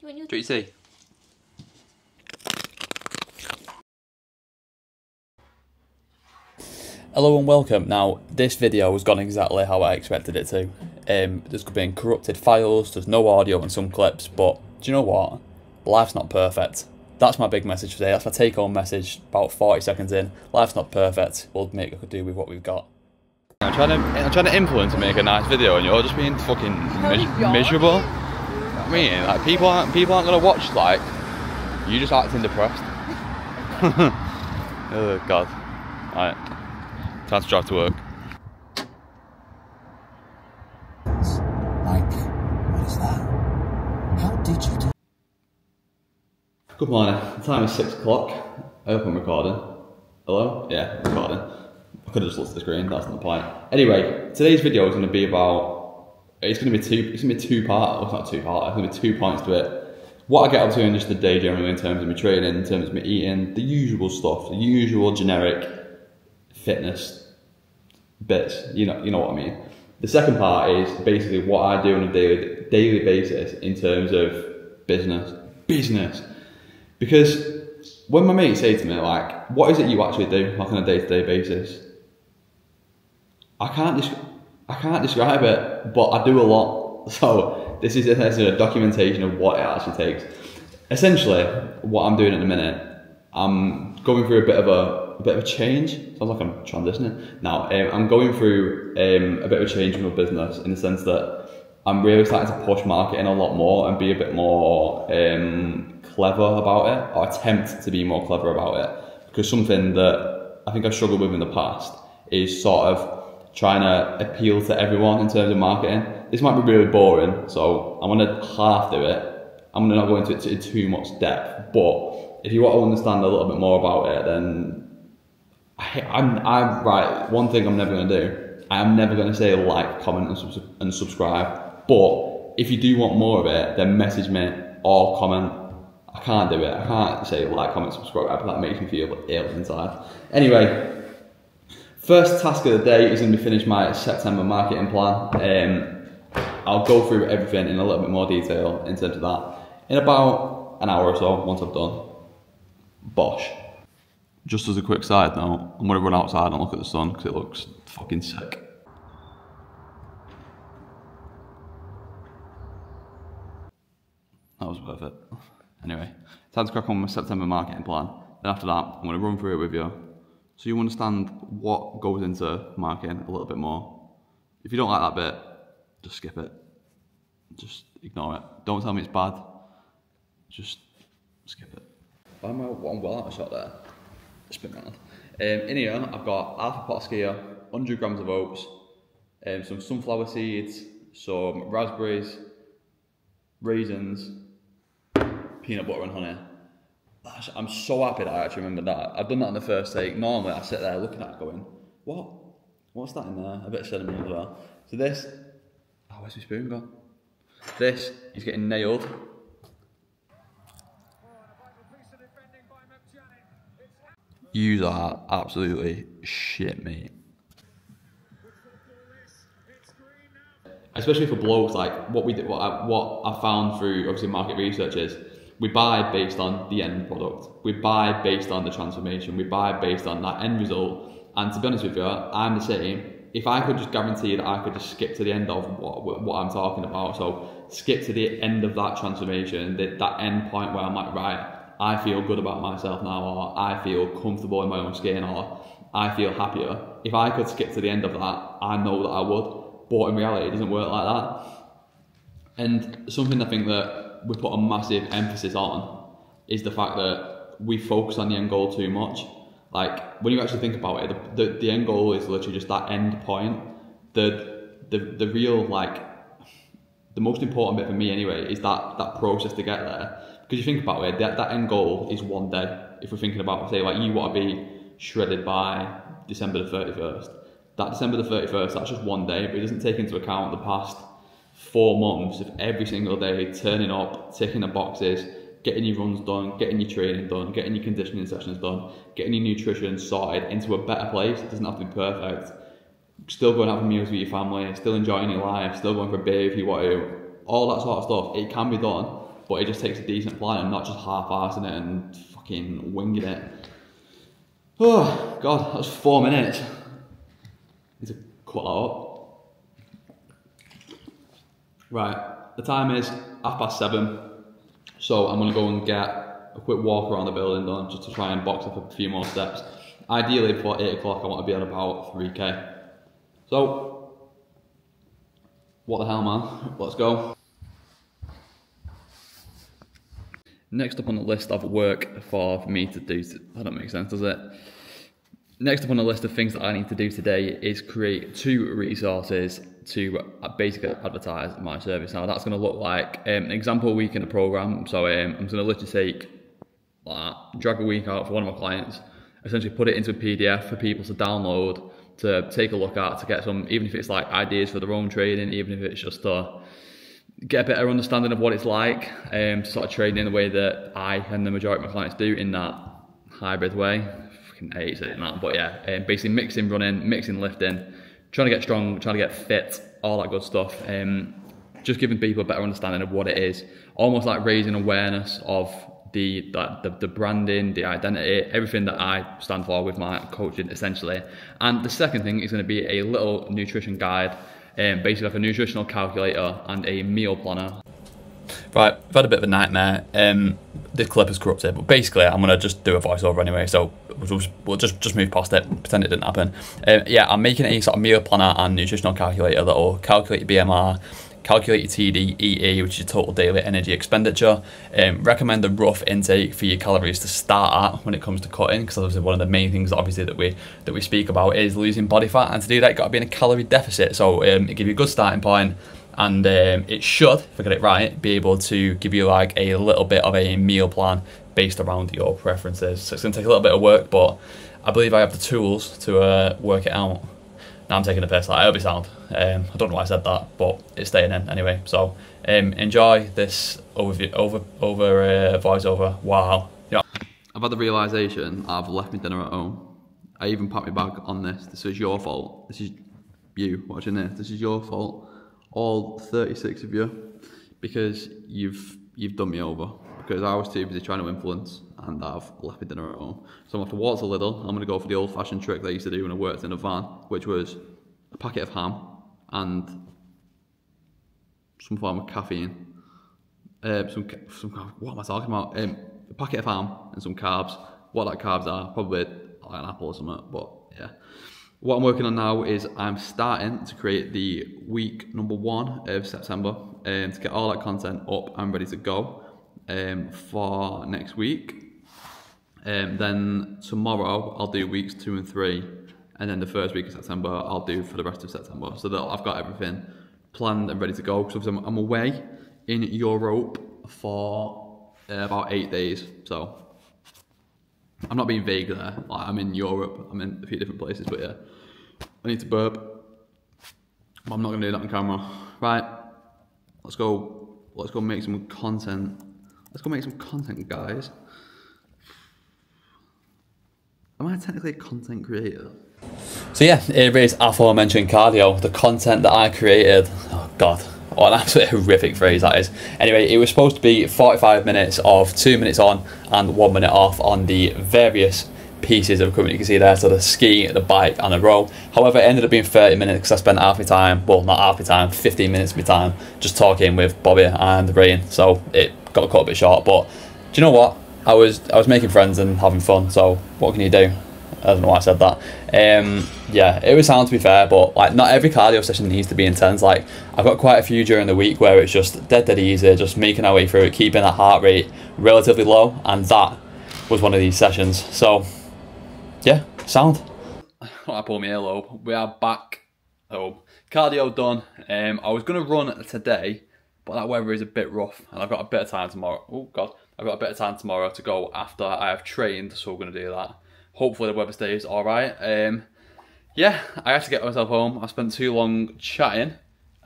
What do you see? Hello and welcome. Now, this video has gone exactly how I expected it to. There's been corrupted files, there's no audio in some clips, but do you know what? Life's not perfect. That's my big message today. That's my take-home message about 40 seconds in. Life's not perfect. We'll make a do with what we've got. I'm trying to influence and make a nice video, and you're just being fucking miserable. I mean, like people aren't gonna watch. Like, you just acting depressed. Oh God! Right, time to drive to work. Like, what is that? How did you do? Good morning. The time is 6 o'clock. I hope I'm recording. Hello? Yeah, I'm recording. I could have just looked at the screen. That's not the point. Anyway, today's video is going to be about. It's going to be two part. Well, it's not 2 part. It's going to be 2 points to it. What I get up to in just the day generally, in terms of my training, in terms of my eating, the usual stuff, the usual generic fitness bits. You know what I mean. The second part is basically what I do on a daily basis in terms of business. Because when my mates say to me, like, what is it you actually do, like, on a day-to-day basis? I can't describe it, but I do a lot. So this is a documentation of what it actually takes. Essentially, what I'm doing at the minute, I'm going through a bit of a change. Sounds like I'm transitioning. Now, I'm going through a bit of a change in my business, in the sense that I'm really starting to push marketing a lot more and be a bit more clever about it, or attempt to be more clever about it. Because something that I think I've struggled with in the past is sort of trying to appeal to everyone in terms of marketing. This might be really boring, so I'm gonna half do it. I'm gonna not go into it in too much depth, but if you want to understand a little bit more about it, then right, one thing I'm never gonna do, I am never gonna say like, comment and subscribe, but if you do want more of it, then message me or comment. I can't do it. I can't say like, comment, subscribe. That makes me feel ill inside. Anyway, first task of the day is going to be finish my September marketing plan. I'll go through everything in a little bit more detail in terms of that in about an hour or so once I've done. Bosh. Just as a quick side note, I'm going to run outside and look at the sun because it looks fucking sick. That was worth it. Anyway, time to crack on with my September marketing plan. Then after that, I'm going to run through it with you, so you understand what goes into marketing a little bit more. If you don't like that bit, just skip it. Just ignore it. Don't tell me it's bad. Just skip it. Why am I well out of shot there? It's a bit mad. In here, I've got half a pot of skyr, 100 grams of oats, some sunflower seeds, some raspberries, raisins, peanut butter and honey. I'm so happy that I actually remembered that. I've done that on the first take. Normally I sit there looking at it going, what? What's that in there? A bit of cinnamon as well. So this, oh, where's my spoon gone? This is getting nailed. You are absolutely shit, mate. Especially for blokes, like what I found through obviously market research is, we buy based on the end product. We buy based on the transformation. We buy based on that end result. And to be honest with you, I'm the same. If I could just guarantee that I could just skip to the end of what I'm talking about, so skip to the end of that transformation, that end point where I'm like, right, I feel good about myself now, or I feel comfortable in my own skin, or I feel happier. If I could skip to the end of that, I know that I would. But in reality, it doesn't work like that. And something I think that we put a massive emphasis on is the fact that we focus on the end goal too much. Like, when you actually think about it, the end goal is literally just that end point. The real, like, the most important bit for me anyway is that process to get there. Because you think about it, that end goal is one day. If we're thinking about, say, like, you want to be shredded by December the 31st. That December the 31st, that's just one day, but it doesn't take into account the past 4 months of every single day turning up, ticking the boxes, getting your runs done, getting your training done, getting your conditioning sessions done, getting your nutrition sorted into a better place. It doesn't have to be perfect. Still going out for meals with your family, still enjoying your life, still going for a beer if you want to, all that sort of stuff. It can be done, but it just takes a decent plan and not just half-arsing it and fucking winging it. Oh God, that was 4 minutes. Need to cut that up. Right, the time is 7:30, so I'm gonna go and get a quick walk around the building done just to try and box up a few more steps. Ideally before 8 o'clock I want to be at about 3k. So, what the hell, man? Let's go. Next up on the list of work for me to do, that don't make sense, does it? Next up on the list of things that I need to do today is create 2 resources to basically advertise my service. Now that's going to look like an example week in a program. So I'm going to literally take, drag a week out for one of my clients, essentially put it into a PDF for people to download, to take a look at, to get some, even if it's like ideas for their own trading, even if it's just to get a better understanding of what it's like, to sort of trade in the way that I and the majority of my clients do, in that hybrid way. Fucking hate saying that, but yeah, basically mixing running, mixing lifting, trying to get strong, trying to get fit, all that good stuff. Just giving people a better understanding of what it is, almost like raising awareness of the branding, the identity, everything that I stand for with my coaching essentially. And the second thing is going to be a little nutrition guide, basically like a nutritional calculator and a meal planner. Right, I've had a bit of a nightmare. This clip is corrupted, but basically I'm gonna just do a voiceover anyway, so we'll just move past it, pretend it didn't happen. Yeah, I'm making a sort of meal planner and nutritional calculator that will calculate your BMR, calculate your TDEE, which is your total daily energy expenditure, recommend a rough intake for your calories to start at when it comes to cutting, because obviously one of the main things obviously that we speak about is losing body fat, and to do that you've got to be in a calorie deficit. So it gives you a good starting point, and it should, if I get it right, be able to give you like a little bit of a meal plan based around your preferences. So it's going to take a little bit of work, but I believe I have the tools to work it out. Now I'm taking a piss, like, I hope it sound. I don't know why I said that, but it's staying in anyway. So enjoy this overview, voiceover. Wow. Yeah. I've had the realisation I've left my dinner at home. I even packed my bag on this. This is your fault. This is you watching this. This is your fault. All 36 of you, because you've done me over, because I was too busy trying to influence and I've left my dinner at home. So I'm off to walk to Lidl. I'm going to go for the old-fashioned trick that I used to do when I worked in a van, which was a packet of ham and some form of caffeine. What am I talking about? A packet of ham and some carbs. What that carbs are, probably like an apple or something, but yeah. What I'm working on now is I'm starting to create the week number 1 of September to get all that content up and ready to go for next week. Then tomorrow I'll do weeks 2 and 3, and then the first week of September I'll do for the rest of September, so that I've got everything planned and ready to go. Because I'm away in Europe for about 8 days, so I'm not being vague there. Like, I'm in Europe, I'm in a few different places, but yeah. I need to burp, but I'm not going to do that on camera. Right, let's go make some content. Let's go make some content, guys. Am I technically a content creator? So yeah, it is aforementioned cardio, the content that I created. Oh God, what an absolutely horrific phrase that is. Anyway, it was supposed to be 45 minutes of 2 minutes on and 1 minute off on the various pieces of equipment you can see there, so the ski, the bike and the row. However, it ended up being 30 minutes because I spent half my time, well not half my time, 15 minutes of my time just talking with Bobby and Rain, so it got cut a bit short. But do you know what, I was making friends and having fun, so what can you do? I don't know why I said that. Yeah, it was sound, to be fair, but like not every cardio session needs to be intense. Like I've got quite a few during the week where it's just dead easy, just making our way through it, keeping that heart rate relatively low, and that was one of these sessions. So yeah, sound. I pull my earlobe. We are back home. Cardio done. I was going to run today, but that weather is a bit rough, and I've got a bit of time tomorrow. Oh God, I've got a bit of time tomorrow to go after I have trained, so we're going to do that. Hopefully the weather stays all right. Yeah, I had to get myself home. I spent too long chatting,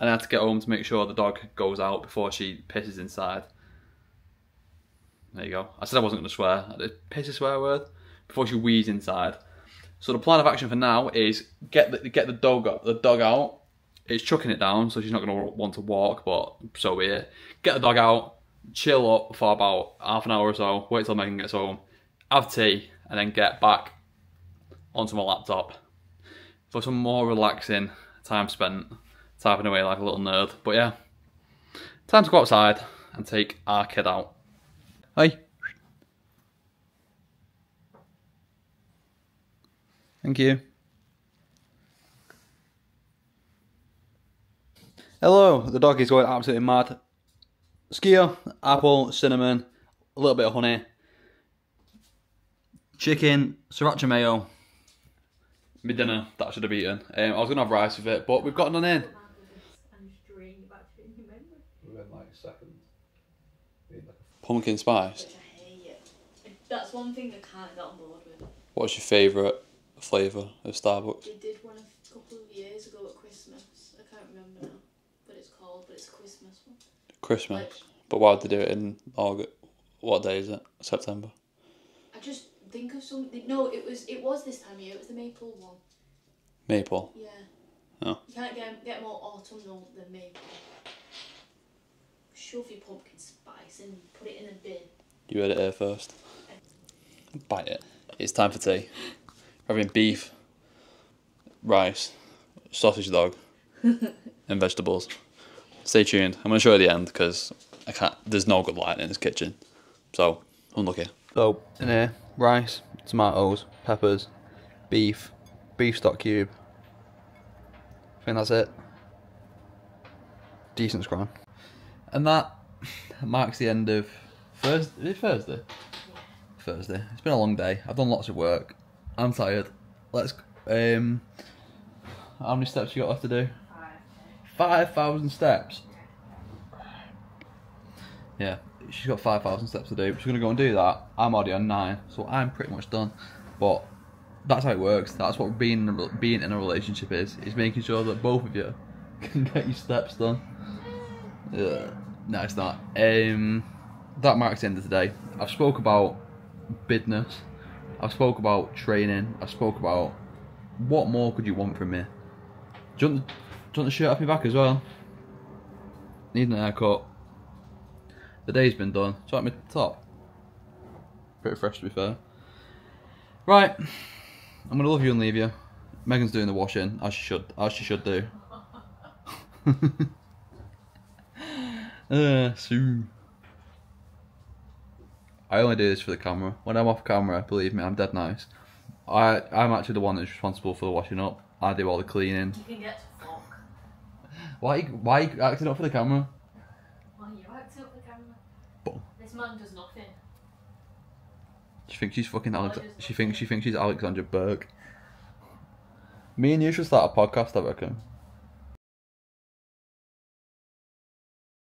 and I had to get home to make sure the dog goes out before she pisses inside. There you go. I said I wasn't going to swear. Piss a swear word? Before she wheezes inside. So the plan of action for now is get the dog out. It's chucking it down, so she's not going to want to walk, but so be it. Get the dog out, chill up for about half an hour or so, wait till Megan gets home, have tea, and then get back onto my laptop for some more relaxing time spent typing away like a little nerd. But yeah, time to go outside and take our kid out. Hey. Thank you. Hello, the dog is going absolutely mad. Skyr, apple, cinnamon, a little bit of honey, chicken, sriracha mayo. My dinner that I should have eaten. I was gonna have rice with it, but we've got none in. Pumpkin spice. Which I hate. That's one thing I can't get on board with. What's your favourite flavour of Starbucks? They did one a couple of years ago at Christmas. I can't remember now what it's called, but it's a Christmas one. Christmas. Like, But why did they do it in August? What day is it? September. I just think of something. No, it was this time of year. It was the maple one. Maple. Yeah. Oh. You can't get more autumnal than maple. Shove your pumpkin spice and put it in a bin. You heard it here first. Bite it. It's time for tea. We're having beef, rice, sausage dog, and vegetables. Stay tuned. I'm gonna show you the end because I can't. There's no good lighting in this kitchen, so unlucky. So in here, rice, tomatoes, peppers, beef stock cube. I think that's it. Decent scran. And that marks the end of Thursday. Is it Thursday? Yeah. Thursday. It's been a long day. I've done lots of work. I'm tired. Let's. How many steps you got left to do? 5,000 steps. Yeah, she's got 5,000 steps to do. She's gonna go and do that. I'm already on 9, so I'm pretty much done. But that's how it works. That's what being in a relationship is making sure that both of you can get your steps done. No, it's not. That marks the end of today. I've spoke about business. I've spoke about training. I spoke about what more could you want from me. Do you want the shirt off my back as well? Need an haircut. The day's been done. Do you like my top? Pretty fresh to be fair. Right. I'm gonna love you and leave you. Megan's doing the washing, as she should do. Sue. I only do this for the camera. When I'm off camera, believe me, I'm dead nice. I'm actually the one that's responsible for the washing up. I do all the cleaning. You can get to fuck. Why are you acting up for the camera? Why are you acting up the camera? Boom. This man does nothing. She thinks she's fucking Alex. She thinks she's Alexandra Burke. Me and you should start a podcast, I reckon.